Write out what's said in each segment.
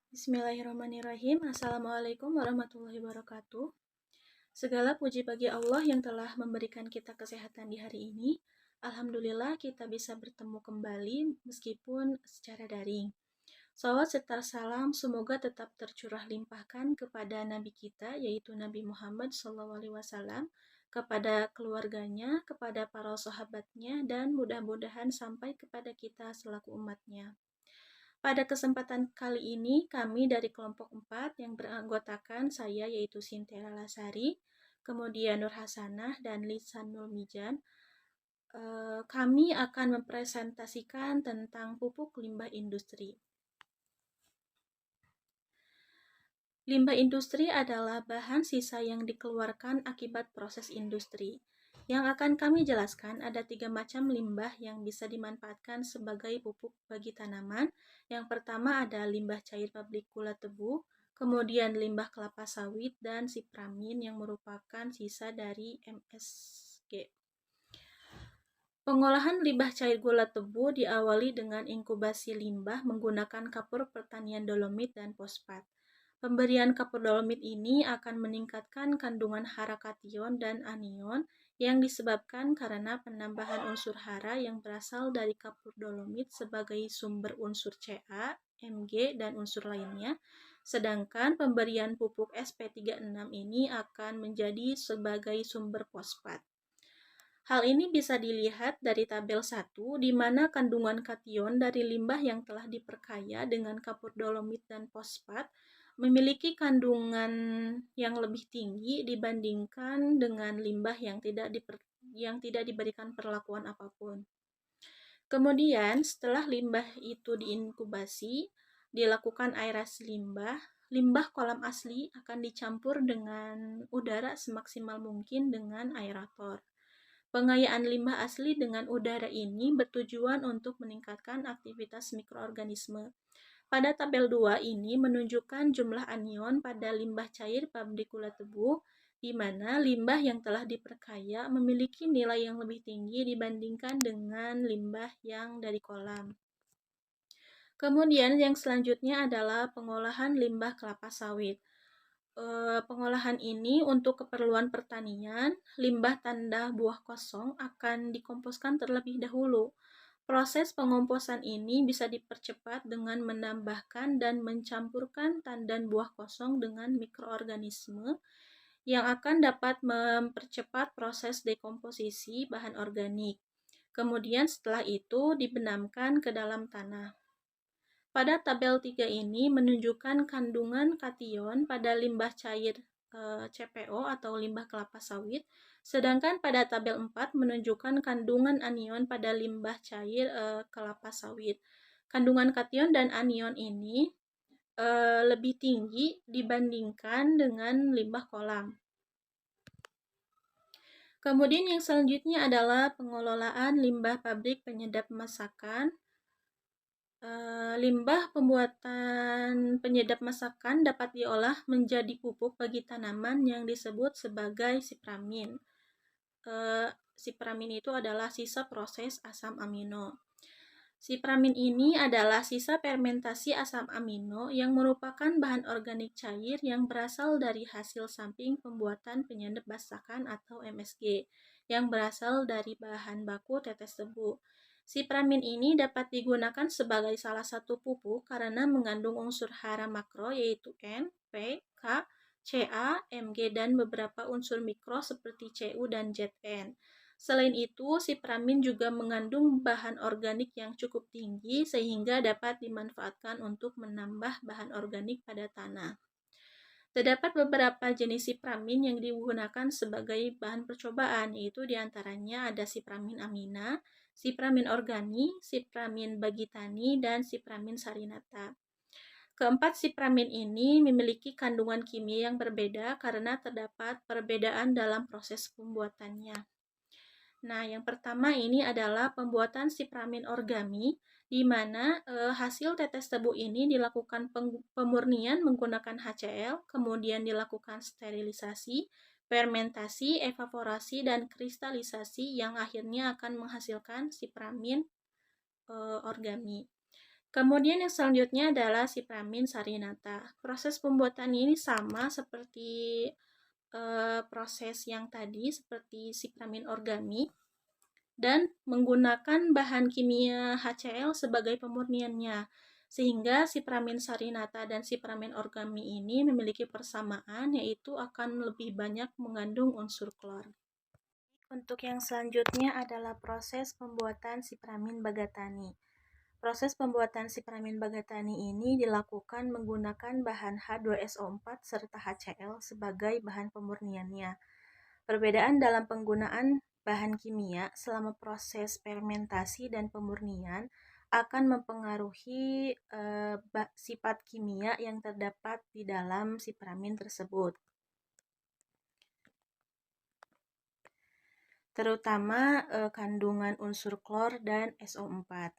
Bismillahirrahmanirrahim. Assalamualaikum warahmatullahi wabarakatuh. Segala puji bagi Allah yang telah memberikan kita kesehatan di hari ini. Alhamdulillah kita bisa bertemu kembali meskipun secara daring. Salawat serta salam semoga tetap tercurah limpahkan kepada Nabi kita, yaitu Nabi Muhammad SAW, kepada keluarganya, kepada para sahabatnya, dan mudah-mudahan sampai kepada kita selaku umatnya. Pada kesempatan kali ini, kami dari kelompok 4 yang beranggotakan saya yaitu Sintela Lasari, kemudian Nur Hasanah dan Lisanul Mijan. Kami akan mempresentasikan tentang pupuk limbah industri. Limbah industri adalah bahan sisa yang dikeluarkan akibat proses industri. Yang akan kami jelaskan ada 3 macam limbah yang bisa dimanfaatkan sebagai pupuk bagi tanaman. Yang pertama ada limbah cair pabrik gula tebu, kemudian limbah kelapa sawit, dan sipramin yang merupakan sisa dari MSG. Pengolahan limbah cair gula tebu diawali dengan inkubasi limbah menggunakan kapur pertanian dolomit dan fosfat. Pemberian kapur dolomit ini akan meningkatkan kandungan hara kation dan anion yang disebabkan karena penambahan unsur hara yang berasal dari kapur dolomit sebagai sumber unsur Ca, Mg, dan unsur lainnya. Sedangkan pemberian pupuk SP36 ini akan menjadi sebagai sumber fosfat. Hal ini bisa dilihat dari tabel 1, di mana kandungan kation dari limbah yang telah diperkaya dengan kapur dolomit dan fosfat memiliki kandungan yang lebih tinggi dibandingkan dengan limbah yang tidak diberikan perlakuan apapun. Kemudian, setelah limbah itu diinkubasi, dilakukan aerasi limbah, limbah kolam asli akan dicampur dengan udara semaksimal mungkin dengan aerator. Pengayaan limbah asli dengan udara ini bertujuan untuk meningkatkan aktivitas mikroorganisme. Pada tabel 2 ini menunjukkan jumlah anion pada limbah cair pabrik gula tebu, di mana limbah yang telah diperkaya memiliki nilai yang lebih tinggi dibandingkan dengan limbah yang dari kolam. Kemudian yang selanjutnya adalah pengolahan limbah kelapa sawit. Pengolahan ini untuk keperluan pertanian, limbah tanda buah kosong akan dikomposkan terlebih dahulu. Proses pengomposan ini bisa dipercepat dengan menambahkan dan mencampurkan tandan buah kosong dengan mikroorganisme yang akan dapat mempercepat proses dekomposisi bahan organik. Kemudian setelah itu dibenamkan ke dalam tanah. Pada tabel 3 ini menunjukkan kandungan kation pada limbah cair CPO atau limbah kelapa sawit, sedangkan pada tabel 4 menunjukkan kandungan anion pada limbah cair kelapa sawit. Kandungan kation dan anion ini lebih tinggi dibandingkan dengan limbah kolam. Kemudian yang selanjutnya adalah pengelolaan limbah pabrik penyedap masakan. Limbah pembuatan penyedap masakan dapat diolah menjadi pupuk bagi tanaman yang disebut sebagai sipramin. Sipramin itu adalah sisa proses asam amino. Sipramin ini adalah sisa fermentasi asam amino yang merupakan bahan organik cair yang berasal dari hasil samping pembuatan penyedap masakan atau MSG yang berasal dari bahan baku tetes tebu. Sipramin ini dapat digunakan sebagai salah satu pupuk karena mengandung unsur hara makro yaitu N, P, K, Ca, Mg, dan beberapa unsur mikro seperti Cu dan Zn. Selain itu, sipramin juga mengandung bahan organik yang cukup tinggi sehingga dapat dimanfaatkan untuk menambah bahan organik pada tanah. Terdapat beberapa jenis sipramin yang digunakan sebagai bahan percobaan, yaitu diantaranya ada sipramin amina, sipramin organi, sipramin bagitani, dan sipramin sarinata. Keempat sipramin ini memiliki kandungan kimia yang berbeda karena terdapat perbedaan dalam proses pembuatannya. Nah, yang pertama ini adalah pembuatan sipramin orgami, di mana hasil tetes tebu ini dilakukan pemurnian menggunakan HCl, kemudian dilakukan sterilisasi, fermentasi, evaporasi, dan kristalisasi yang akhirnya akan menghasilkan sipramin orgami. Kemudian yang selanjutnya adalah sipramin sarinata. Proses pembuatan ini sama seperti proses yang tadi, seperti sipramin organik, dan menggunakan bahan kimia HCl sebagai pemurniannya. Sehingga sipramin sarinata dan sipramin organik ini memiliki persamaan, yaitu akan lebih banyak mengandung unsur klor. Untuk yang selanjutnya adalah proses pembuatan sipramin bagatani. Proses pembuatan sipramin bagatani ini dilakukan menggunakan bahan H2SO4 serta HCl sebagai bahan pemurniannya. Perbedaan dalam penggunaan bahan kimia selama proses fermentasi dan pemurnian akan mempengaruhi sifat kimia yang terdapat di dalam sipramin tersebut, terutama kandungan unsur klor dan SO4.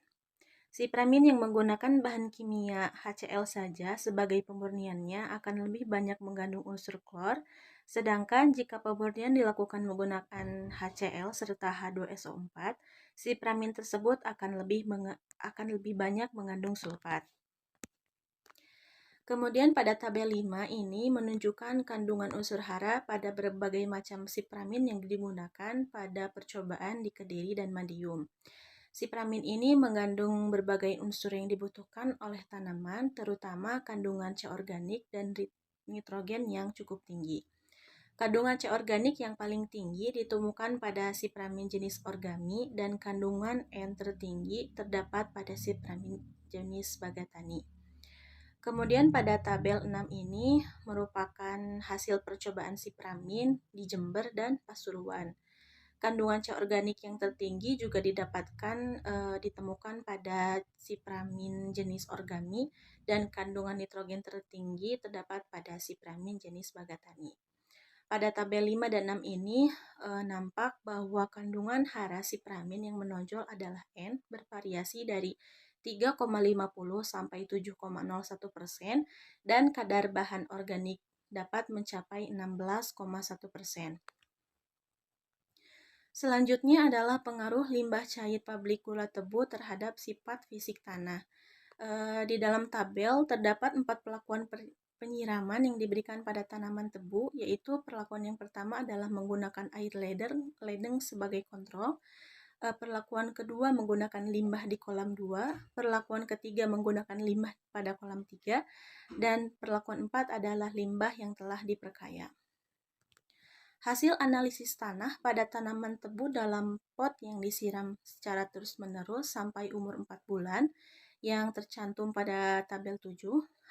Sipramin yang menggunakan bahan kimia HCl saja sebagai pemurniannya akan lebih banyak mengandung unsur klor, sedangkan jika pemurnian dilakukan menggunakan HCl serta H2SO4, sipramin tersebut akan lebih banyak mengandung sulfat. Kemudian pada tabel 5 ini menunjukkan kandungan unsur hara pada berbagai macam sipramin yang digunakan pada percobaan di Kediri dan Madiun. Sipramin ini mengandung berbagai unsur yang dibutuhkan oleh tanaman, terutama kandungan C organik dan nitrogen yang cukup tinggi. Kandungan C organik yang paling tinggi ditemukan pada sipramin jenis orgami dan kandungan N tertinggi terdapat pada sipramin jenis bagatani. Kemudian pada tabel 6 ini merupakan hasil percobaan sipramin di Jember dan Pasuruan. Kandungan C organik yang tertinggi juga ditemukan pada sipramin jenis orgami dan kandungan nitrogen tertinggi terdapat pada sipramin jenis bagatani. Pada tabel 5 dan 6 ini nampak bahwa kandungan hara sipramin yang menonjol adalah N bervariasi dari 3,50 sampai 7,01% dan kadar bahan organik dapat mencapai 16,1%. Selanjutnya adalah pengaruh limbah cair pabrik gula tebu terhadap sifat fisik tanah. Di dalam tabel terdapat 4 perlakuan penyiraman yang diberikan pada tanaman tebu, yaitu perlakuan yang pertama adalah menggunakan air ledeng sebagai kontrol. Perlakuan kedua menggunakan limbah di kolam 2, perlakuan ketiga menggunakan limbah pada kolam 3, dan perlakuan 4 adalah limbah yang telah diperkaya. Hasil analisis tanah pada tanaman tebu dalam pot yang disiram secara terus-menerus sampai umur 4 bulan yang tercantum pada tabel 7.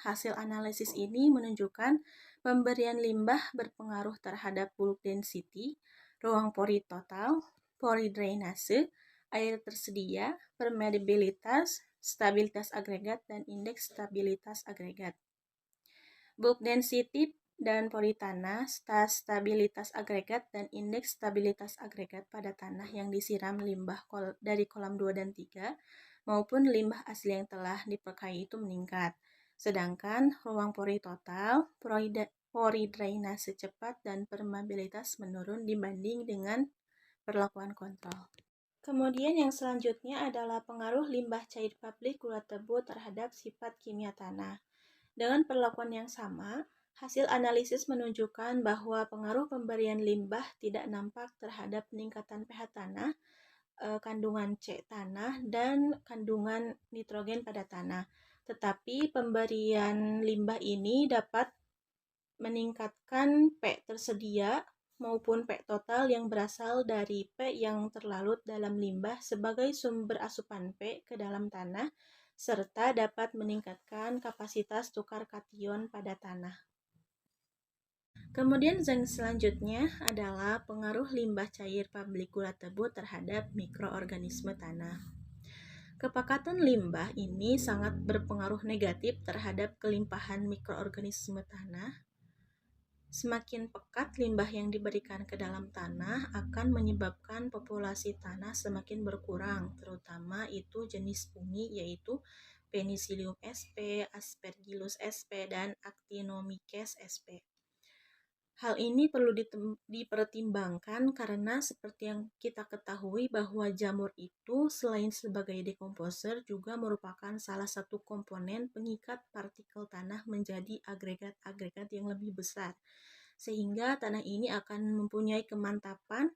Hasil analisis ini menunjukkan pemberian limbah berpengaruh terhadap bulk density, ruang pori total, pori drainase, air tersedia, permeabilitas, stabilitas agregat, dan indeks stabilitas agregat. Bulk density dan pori tanah, stabilitas agregat, dan indeks stabilitas agregat pada tanah yang disiram limbah dari kolam 2 dan 3 maupun limbah asli yang telah dipakai itu meningkat. Sedangkan ruang pori total, pori drainase cepat, dan permeabilitas menurun dibanding dengan perlakuan kontrol. Kemudian yang selanjutnya adalah pengaruh limbah cair pabrik gula tebu terhadap sifat kimia tanah. Dengan perlakuan yang sama, hasil analisis menunjukkan bahwa pengaruh pemberian limbah tidak nampak terhadap peningkatan pH tanah, kandungan C tanah, dan kandungan nitrogen pada tanah. Tetapi pemberian limbah ini dapat meningkatkan P tersedia maupun P total yang berasal dari P yang terlarut dalam limbah sebagai sumber asupan P ke dalam tanah, serta dapat meningkatkan kapasitas tukar kation pada tanah. Kemudian yang selanjutnya adalah pengaruh limbah cair pabrik gula tebu terhadap mikroorganisme tanah. Kepekatan limbah ini sangat berpengaruh negatif terhadap kelimpahan mikroorganisme tanah. Semakin pekat limbah yang diberikan ke dalam tanah akan menyebabkan populasi tanah semakin berkurang, terutama itu jenis fungi yaitu Penicillium sp, Aspergillus sp, dan Actinomyces sp. Hal ini perlu dipertimbangkan karena seperti yang kita ketahui bahwa jamur itu selain sebagai dekomposer juga merupakan salah satu komponen pengikat partikel tanah menjadi agregat-agregat yang lebih besar. Sehingga tanah ini akan mempunyai kemantapan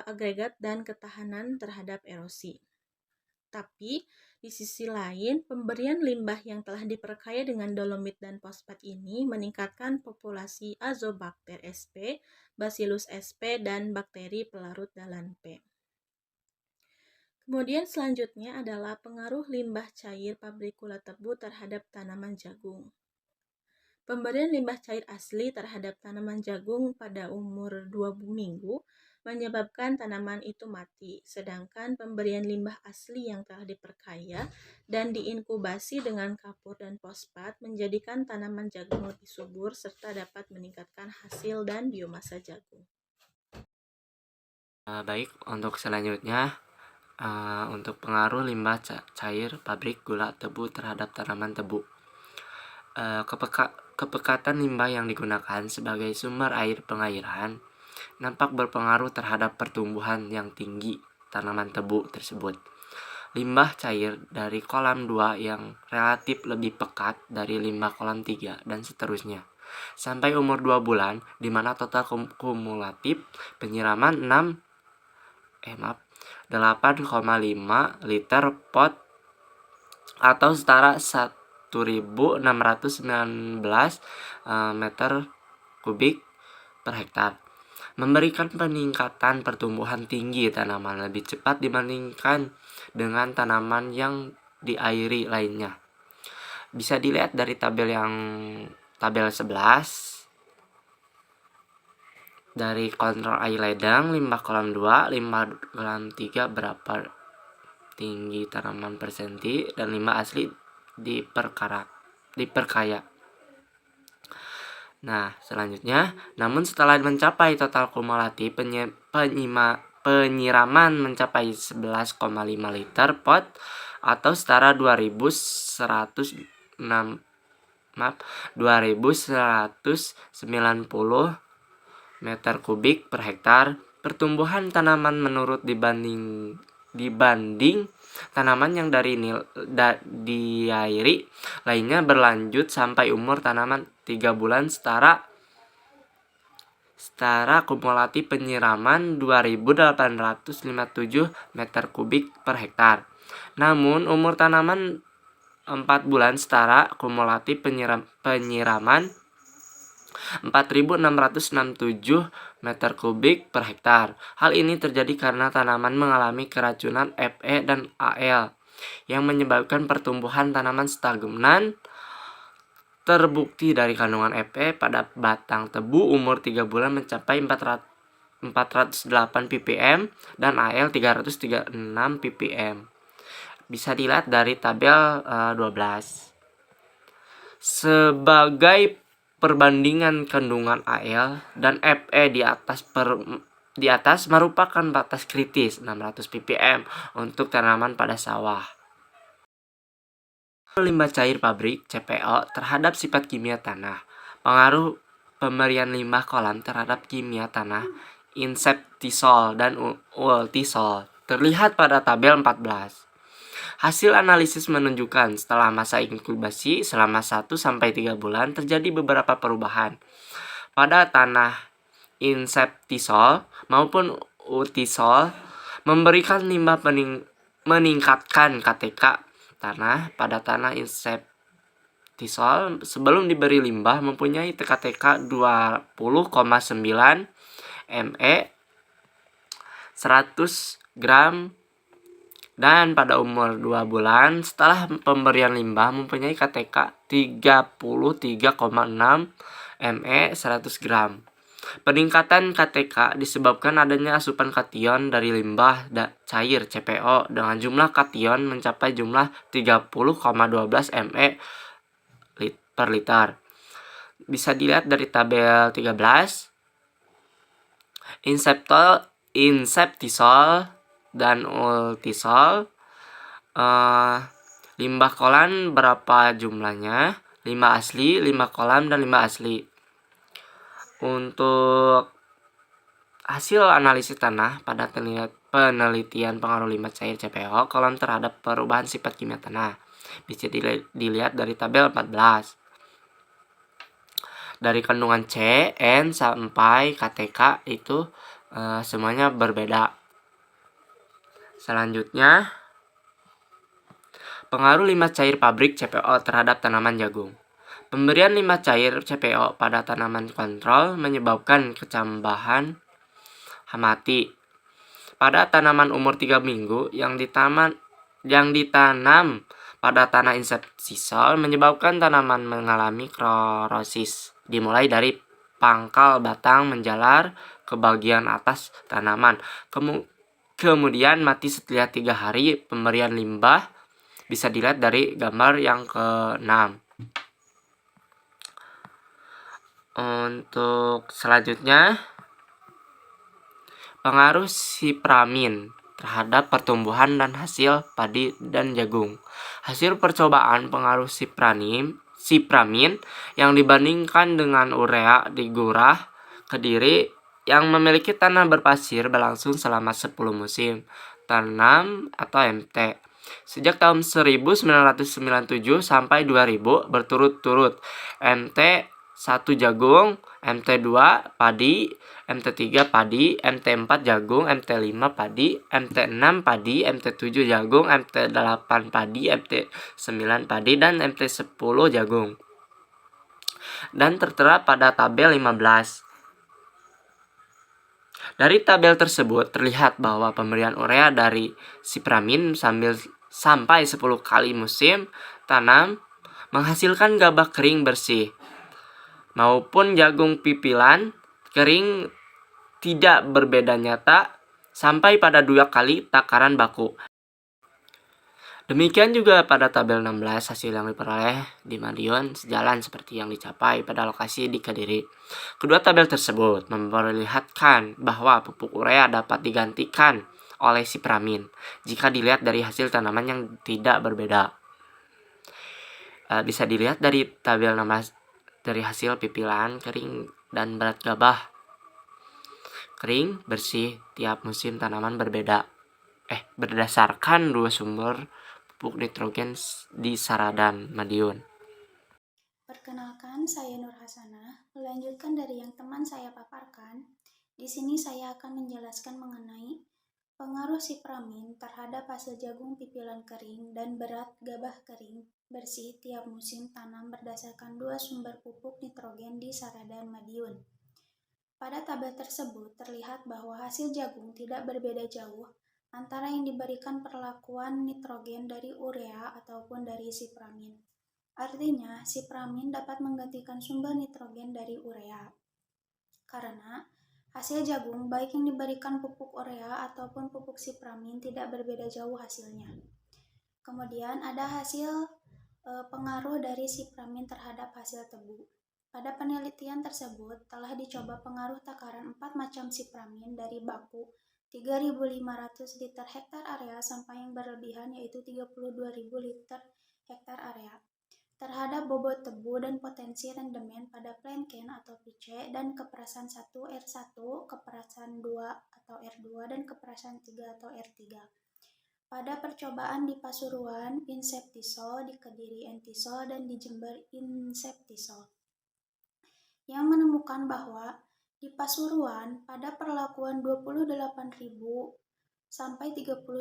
agregat dan ketahanan terhadap erosi. Tapi, di sisi lain, pemberian limbah yang telah diperkaya dengan dolomit dan fosfat ini meningkatkan populasi Azobacter sp, Bacillus sp, dan bakteri pelarut dalan P. Kemudian selanjutnya adalah pengaruh limbah cair pabrik gula tebu terhadap tanaman jagung. Pemberian limbah cair asli terhadap tanaman jagung pada umur 2 minggu menyebabkan tanaman itu mati, sedangkan pemberian limbah asli yang telah diperkaya dan diinkubasi dengan kapur dan fosfat menjadikan tanaman jagung lebih subur serta dapat meningkatkan hasil dan biomasa jagung. Baik, untuk selanjutnya, untuk pengaruh limbah cair pabrik gula tebu terhadap tanaman tebu. Kepekatan limbah yang digunakan sebagai sumber air pengairan nampak berpengaruh terhadap pertumbuhan yang tinggi tanaman tebu tersebut. Limbah cair dari kolam 2 yang relatif lebih pekat dari limbah kolam 3 dan seterusnya. Sampai umur 2 bulan, di mana total kumulatif penyiraman 8,5 liter pot atau setara 1.619 meter kubik per hektar, memberikan peningkatan pertumbuhan tinggi tanaman lebih cepat dibandingkan dengan tanaman yang diairi lainnya. Bisa dilihat dari tabel 11 dari kontrol air ledeng, limbah kolam 2, limbah kolam 3 berapa tinggi tanaman per senti, dan limbah asli diperkaya. Nah, selanjutnya, namun setelah mencapai total kumulatif penyiraman mencapai 11,5 liter pot atau setara 2.190 meter kubik per hektar. Pertumbuhan tanaman menurut dibanding tanaman yang diairi lainnya berlanjut sampai umur tanaman 3 bulan setara kumulatif penyiraman 2.857 meter kubik per hektar. Namun umur tanaman 4 bulan setara kumulatif penyiraman 4.667 meter kubik per hektar. Hal ini terjadi karena tanaman mengalami keracunan Fe dan Al yang menyebabkan pertumbuhan tanaman stagnan. Terbukti dari kandungan Fe pada batang tebu umur 3 bulan mencapai 408 ppm dan Al 336 ppm. Bisa dilihat dari tabel 12. Sebagai perbandingan kandungan Al dan Fe di atas merupakan batas kritis 600 ppm untuk tanaman pada sawah. Limbah cair pabrik CPO terhadap sifat kimia tanah. Pengaruh pemberian limbah kolam terhadap kimia tanah, inseptisol dan ultisol terlihat pada tabel 14. Hasil analisis menunjukkan setelah masa inkubasi selama 1-3 bulan terjadi beberapa perubahan pada tanah. Inseptisol maupun ultisol memberikan limbah meningkatkan KTK tanah pada tanah. Inseptisol sebelum diberi limbah mempunyai KTK 20,9 ME 100 gram, dan pada umur 2 bulan setelah pemberian limbah mempunyai KTK 33,6 ME 100 gram. Peningkatan KTK disebabkan adanya asupan kation dari limbah cair CPO dengan jumlah kation mencapai jumlah 30,12 ME per liter. Bisa dilihat dari tabel 13. Inseptisol dan ultisol. Limbah kolam berapa jumlahnya? Limbah asli, limbah kolam, dan limbah asli. Untuk hasil analisis tanah pada penelitian pengaruh limbah cair CPO kolom terhadap perubahan sifat kimia tanah bisa dilihat dari tabel 14. Dari kandungan C, N sampai KTK itu semuanya berbeda. Selanjutnya, pengaruh limbah cair pabrik CPO terhadap tanaman jagung. Pemberian limbah cair CPO pada tanaman kontrol menyebabkan kecambahan hamati. Pada tanaman umur 3 minggu yang ditanam pada tanah insektisol menyebabkan tanaman mengalami klorosis. Dimulai dari pangkal batang menjalar ke bagian atas tanaman. Kemudian mati setelah 3 hari pemberian limbah bisa dilihat dari gambar yang ke-6. Untuk selanjutnya, pengaruh sipramin terhadap pertumbuhan dan hasil padi dan jagung. Hasil percobaan pengaruh sipramin yang dibandingkan dengan urea di Gurah, Kediri yang memiliki tanah berpasir berlangsung selama 10 musim tanam atau MT. Sejak tahun 1997 sampai 2000 berturut-turut MT 1 jagung, MT 2 padi, MT3 padi, MT4 jagung, MT5 padi, MT6 padi, MT7 jagung, MT8 padi, MT9 padi, dan MT10 jagung. Dan tertera pada tabel 15. Dari tabel tersebut terlihat bahwa pemberian urea dari sipramin sampai 10 kali musim tanam menghasilkan gabah kering bersih maupun jagung pipilan kering tidak berbeda nyata sampai pada 2 kali takaran baku. Demikian juga pada tabel 16 hasil yang diperoleh di Madiun sejalan seperti yang dicapai pada lokasi di Kediri. Kedua tabel tersebut memperlihatkan bahwa pupuk urea dapat digantikan oleh sipramin jika dilihat dari hasil tanaman yang tidak berbeda. Bisa dilihat dari tabel 16 dari hasil pipilan kering dan berat gabah kering bersih tiap musim tanaman berbeda. Berdasarkan 2 sumber pupuk nitrogen di Saradan, Madiun. Perkenalkan, saya Nur Hasanah. Melanjutkan dari yang teman saya paparkan, di sini saya akan menjelaskan mengenai pengaruh sipramin terhadap hasil jagung pipilan kering dan berat gabah kering bersih tiap musim tanam berdasarkan 2 sumber pupuk nitrogen di Saradan, Madiun. Pada tabel tersebut terlihat bahwa hasil jagung tidak berbeda jauh antara yang diberikan perlakuan nitrogen dari urea ataupun dari sipramin. Artinya, sipramin dapat menggantikan sumber nitrogen dari urea. Karena hasil jagung baik yang diberikan pupuk urea ataupun pupuk sipramin tidak berbeda jauh hasilnya. Kemudian ada hasil pengaruh dari sipramin terhadap hasil tebu. Pada penelitian tersebut telah dicoba pengaruh takaran 4 macam sipramin dari baku 3.500 liter hektar area sampai yang berlebihan yaitu 32.000 liter hektar area terhadap bobot tebu dan potensi rendemen pada Plancane atau PC dan keperasan 1 R1, keperasan 2 atau R2 dan keperasan 3 atau R3. Pada percobaan di Pasuruan Inseptisol, di Kediri Entisol, dan di Jember Inseptisol, yang menemukan bahwa di Pasuruan pada perlakuan 28.000 sampai 32.000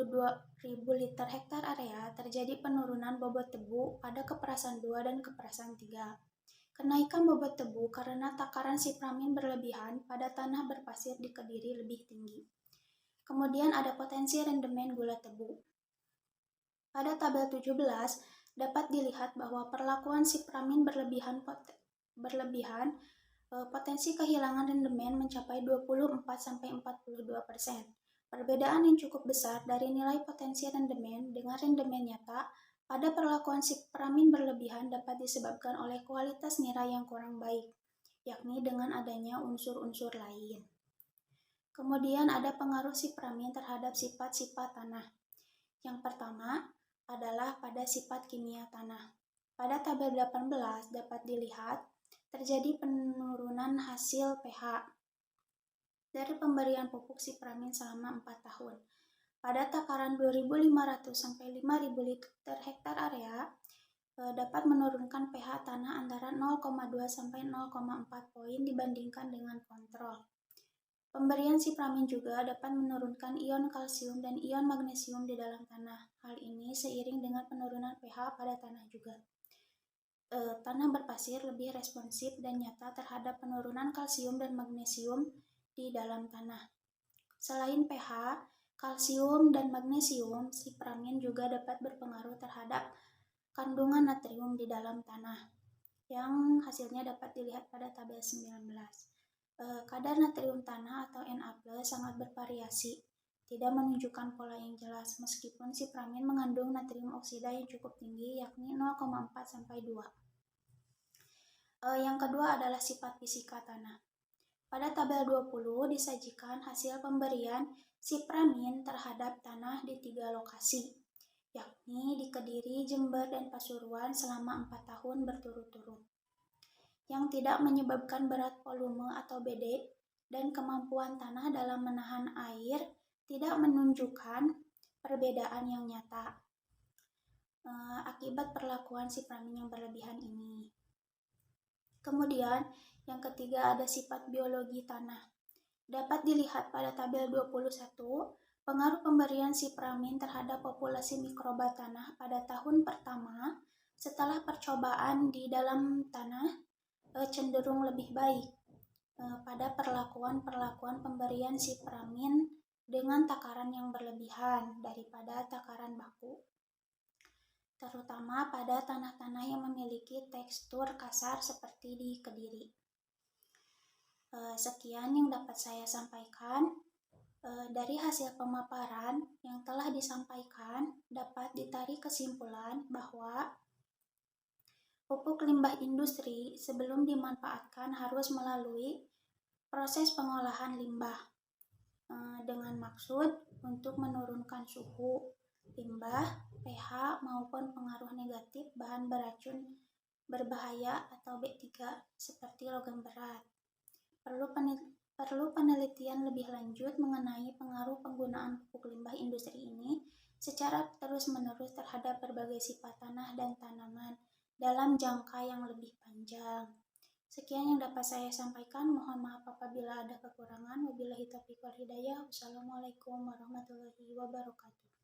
liter hektar area terjadi penurunan bobot tebu pada keperasan 2 dan keperasan 3. Kenaikan bobot tebu karena takaran sipramin berlebihan pada tanah berpasir di Kediri lebih tinggi. Kemudian ada potensi rendemen gula tebu. Pada tabel 17 dapat dilihat bahwa perlakuan sipramin berlebihan potensi kehilangan rendemen mencapai 24-42%. Perbedaan yang cukup besar dari nilai potensi rendemen dengan rendemen nyata pada perlakuan sipramin berlebihan dapat disebabkan oleh kualitas nira yang kurang baik, yakni dengan adanya unsur-unsur lain. Kemudian ada pengaruh sipramin terhadap sifat-sifat tanah. Yang pertama adalah pada sifat kimia tanah. Pada tabel 18 dapat dilihat terjadi penurunan hasil pH dari pemberian pupuk sipramin selama 4 tahun. Pada takaran 2.500 sampai 5.000 liter per hektar area, dapat menurunkan pH tanah antara 0,2 sampai 0,4 poin dibandingkan dengan kontrol. Pemberian sipramin juga dapat menurunkan ion kalsium dan ion magnesium di dalam tanah. Hal ini seiring dengan penurunan pH pada tanah juga. Tanah berpasir lebih responsif dan nyata terhadap penurunan kalsium dan magnesium di dalam tanah. Selain pH, kalsium dan magnesium, sipramin juga dapat berpengaruh terhadap kandungan natrium di dalam tanah, yang hasilnya dapat dilihat pada tabel 19. Kadar natrium tanah atau Na+ sangat bervariasi, tidak menunjukkan pola yang jelas, meskipun sipramin mengandung natrium oksida yang cukup tinggi, yakni 0,4 sampai 2. Yang kedua adalah sifat fisika tanah. Pada tabel 20 disajikan hasil pemberian sipramin terhadap tanah di 3 lokasi, yakni di Kediri, Jember, dan Pasuruan selama 4 tahun berturut-turut, yang tidak menyebabkan berat volume atau BD dan kemampuan tanah dalam menahan air tidak menunjukkan perbedaan yang nyata akibat perlakuan sipramin yang berlebihan ini. Kemudian, yang ketiga ada sifat biologi tanah. Dapat dilihat pada tabel 21, pengaruh pemberian sipramin terhadap populasi mikroba tanah pada tahun pertama setelah percobaan di dalam tanah cenderung lebih baik pada perlakuan pemberian sipramin dengan takaran yang berlebihan daripada takaran baku, terutama pada tanah-tanah yang memiliki tekstur kasar seperti di Kediri. Sekian yang dapat saya sampaikan. Dari hasil pemaparan yang telah disampaikan, dapat ditarik kesimpulan bahwa pupuk limbah industri sebelum dimanfaatkan harus melalui proses pengolahan limbah dengan maksud untuk menurunkan suhu limbah, pH, maupun pengaruh negatif bahan beracun berbahaya atau B3 seperti logam berat. Perlu penelitian lebih lanjut mengenai pengaruh penggunaan pupuk limbah industri ini secara terus-menerus terhadap berbagai sifat tanah dan tanaman dalam jangka yang lebih panjang. Sekian yang dapat saya sampaikan. Mohon maaf apabila ada kekurangan. Wabillahi taufiq wal hidayah. Wassalamualaikum warahmatullahi wabarakatuh.